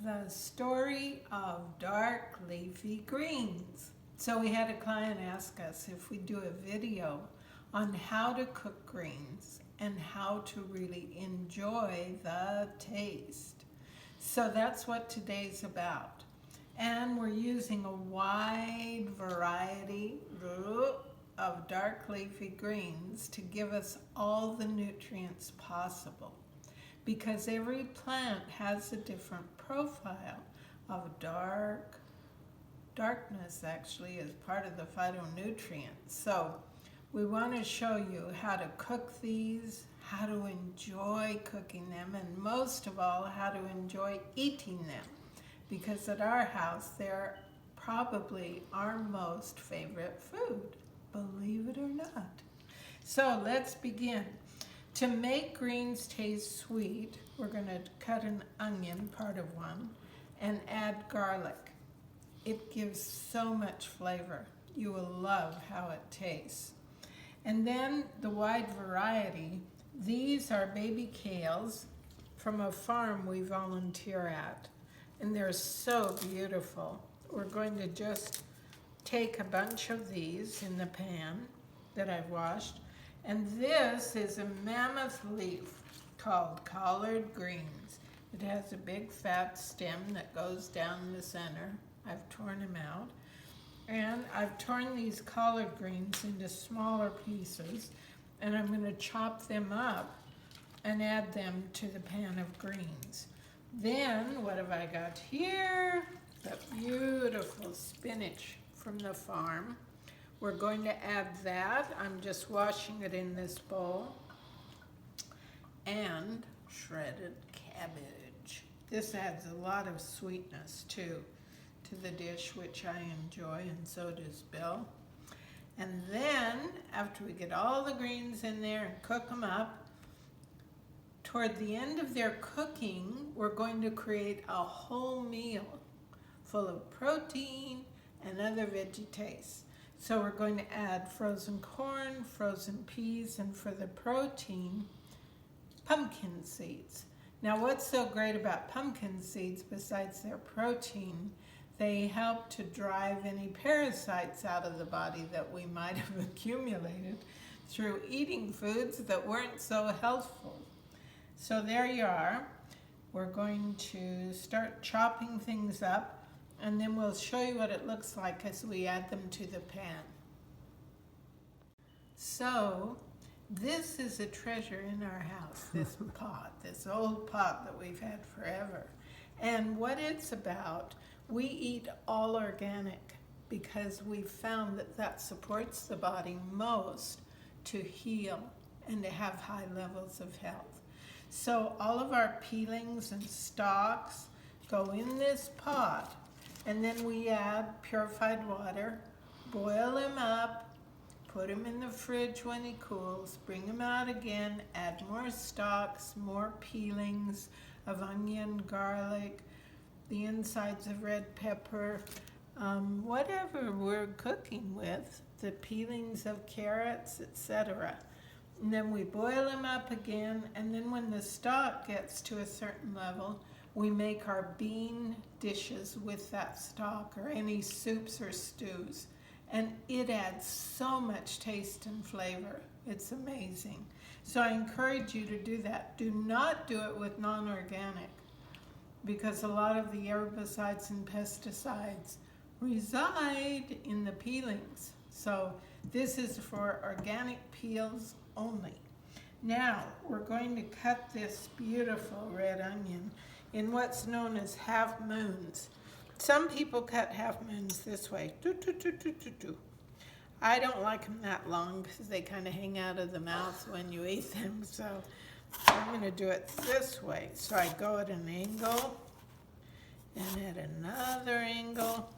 The story of dark leafy greens. So we had a client ask us if we do a video on how to cook greens and how to really enjoy the taste. So that's what today's about. And we're using a wide variety of dark leafy greens to give us all the nutrients possible, because every plant has a different profile of darkness actually is part of the phytonutrients. So we want to show you how to cook these, how to enjoy cooking them, and most of all, how to enjoy eating them, because at our house they're probably our most favorite food, believe it or not. So let's begin. To make greens taste sweet, we're going to cut an onion, part of one, and add garlic. It gives so much flavor. You will love how it tastes. And then the wide variety. These are baby kales from a farm we volunteer at, and they're so beautiful. We're going to just take a bunch of these in the pan that I've washed. And this is a mammoth leaf called collard greens. It has a big fat stem that goes down the center. I've torn them out. And I've torn these collard greens into smaller pieces, and I'm going to chop them up and add them to the pan of greens. Then what have I got here? The beautiful spinach from the farm. We're going to add that. I'm just washing it in this bowl. And shredded cabbage. This adds a lot of sweetness too to the dish, which I enjoy, and so does Bill. And then, after we get all the greens in there and cook them up, toward the end of their cooking, we're going to create a whole meal full of protein and other veggie tastes. So we're going to add frozen corn, frozen peas, and for the protein, pumpkin seeds. Now what's so great about pumpkin seeds, besides their protein, they help to drive any parasites out of the body that we might have accumulated through eating foods that weren't so healthful. So there you are. We're going to start chopping things up, and then we'll show you what it looks like as we add them to the pan. So this is a treasure in our house, this pot, this old pot that we've had forever. And what it's about, we eat all organic because we've found that that supports the body most to heal and to have high levels of health. So all of our peelings and stalks go in this pot, and then we add purified water, boil him up, put him in the fridge when he cools, bring him out again, add more stalks, more peelings of onion, garlic, the insides of red pepper, whatever we're cooking with, the peelings of carrots, etc. And then we boil them up again, and then when the stock gets to a certain level, we make our bean dishes with that stock, or any soups or stews. And it adds so much taste and flavor. It's amazing. So I encourage you to do that. Do not do it with non-organic, because a lot of the herbicides and pesticides reside in the peelings. So this is for organic peels only. Now we're going to cut this beautiful red onion in what's known as half moons. Some people cut half moons this way. I don't like them that long because they kind of hang out of the mouth when you eat them. So I'm going to do it this way. So I go at an angle and at another angle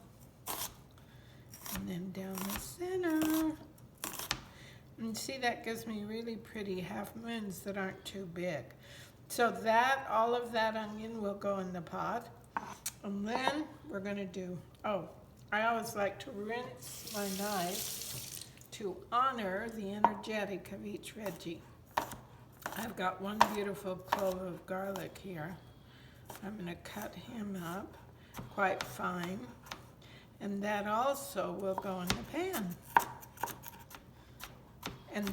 and then down the center. And see, that gives me really pretty half moons that aren't too big. So that, all of that onion will go in the pot. And then we're going to do, I always like to rinse my knife to honor the energetic of each veggie. I've got one beautiful clove of garlic here. I'm going to cut him up quite fine. And that also will go in the pan. And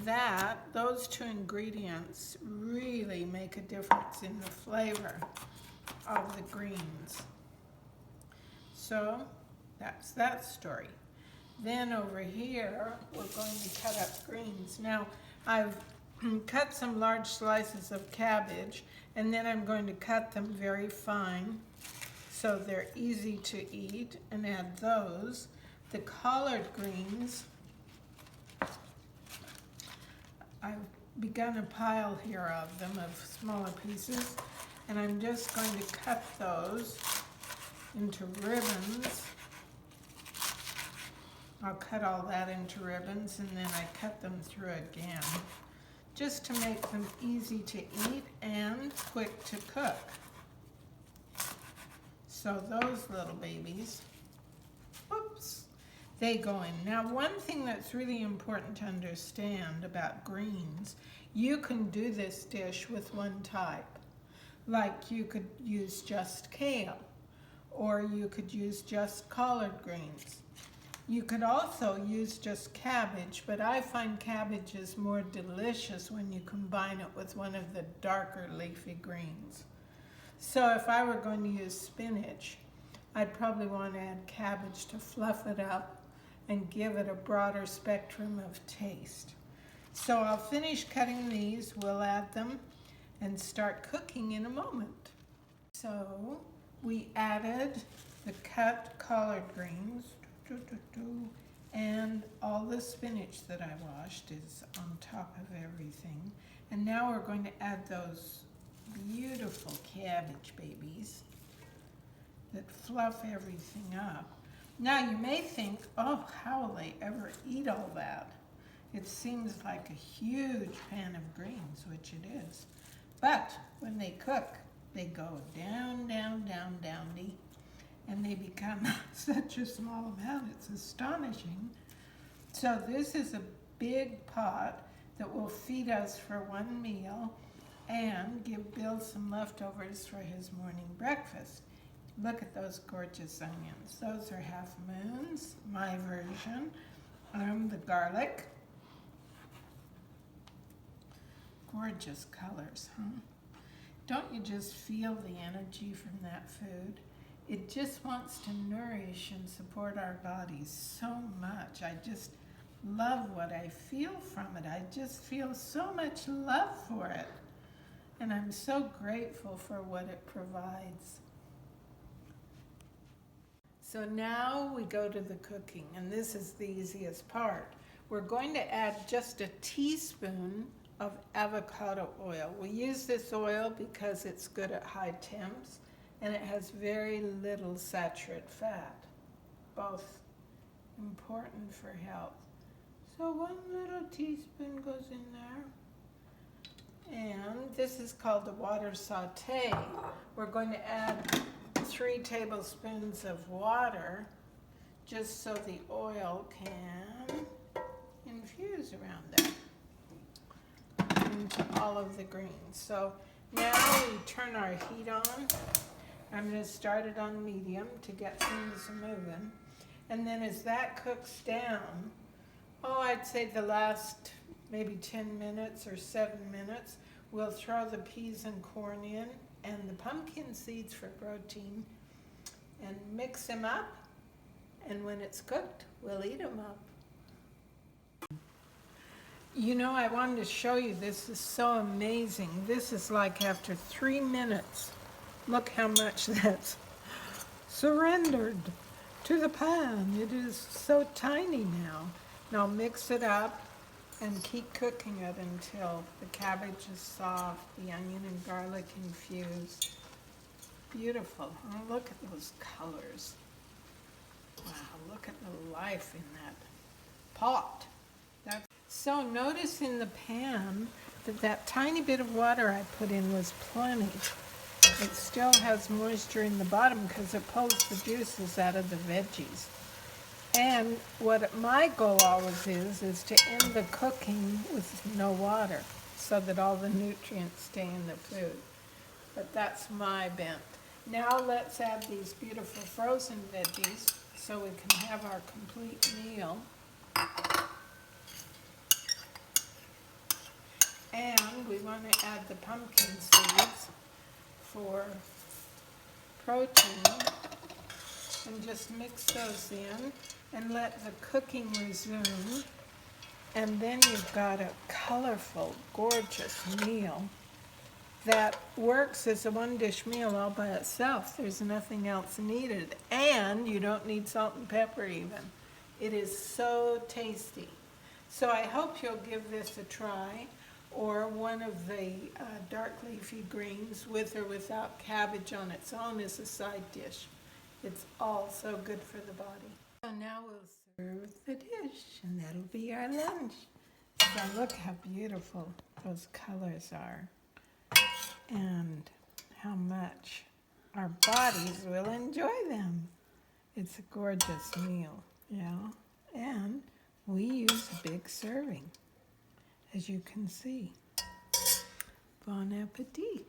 those two ingredients really make a difference in the flavor of the greens. So that's that story. Then over here, we're going to cut up greens. Now, I've cut some large slices of cabbage, and then I'm going to cut them very fine so they're easy to eat, and add those. The collard greens, I've begun a pile here of them, of smaller pieces, and I'm just going to cut those into ribbons. I'll cut all that into ribbons, and then I cut them through again, just to make them easy to eat and quick to cook. So those little babies, whoops, they go in. Now, one thing that's really important to understand about greens, you can do this dish with one type. Like you could use just kale, or you could use just collard greens. You could also use just cabbage, but I find cabbage is more delicious when you combine it with one of the darker leafy greens. So if I were going to use spinach, I'd probably want to add cabbage to fluff it up and give it a broader spectrum of taste. So I'll finish cutting these, we'll add them, and start cooking in a moment. So we added the cut collard greens, and all the spinach that I washed is on top of everything. And now we're going to add those beautiful cabbage babies that fluff everything up. Now you may think, oh, how will they ever eat all that? It seems like a huge pan of greens, which it is. But when they cook, they go down, down, down, down, and they become such a small amount, it's astonishing. So this is a big pot that will feed us for one meal and give Bill some leftovers for his morning breakfast. Look at those gorgeous onions. Those are half moons, my version. The garlic. Gorgeous colors, huh? Don't you just feel the energy from that food? It just wants to nourish and support our bodies so much. I just love what I feel from it. I just feel so much love for it. And I'm so grateful for what it provides. So now we go to the cooking, and this is the easiest part. We're going to add just a teaspoon of avocado oil. We use this oil because it's good at high temps, and it has very little saturated fat, both important for health. So one little teaspoon goes in there. And this is called a water saute. We're going to add 3 tablespoons of water just so the oil can infuse around there into all of the greens. So now we turn our heat on. I'm going to start it on medium to get things moving. And then as that cooks down, I'd say the last maybe 10 minutes or 7 minutes, we'll throw the peas and corn in and the pumpkin seeds for protein and mix them up. And when it's cooked, we'll eat them up. You know, I wanted to show you, this is so amazing. This is like after 3 minutes. Look how much that's surrendered to the pan. It is so tiny now. Now mix it up and keep cooking it until the cabbage is soft, the onion and garlic infused. Beautiful. Oh, look at those colors. Wow, look at the life in that pot. So notice in the pan that tiny bit of water I put in was plenty. It still has moisture in the bottom because it pulls the juices out of the veggies. And what my goal always is to end the cooking with no water so that all the nutrients stay in the food. But that's my bent. Now let's add these beautiful frozen veggies so we can have our complete meal. And we want to add the pumpkin seeds for protein. And just mix those in and let the cooking resume. And then you've got a colorful, gorgeous meal that works as a one-dish meal all by itself. There's nothing else needed. And you don't need salt and pepper even. It is so tasty. So I hope you'll give this a try, or one of the dark leafy greens with or without cabbage on its own as a side dish. It's all so good for the body. So now we'll serve the dish, and that'll be our lunch. So look how beautiful those colors are, and how much our bodies will enjoy them. It's a gorgeous meal, yeah, and we use a big serving, as you can see. Bon appetit.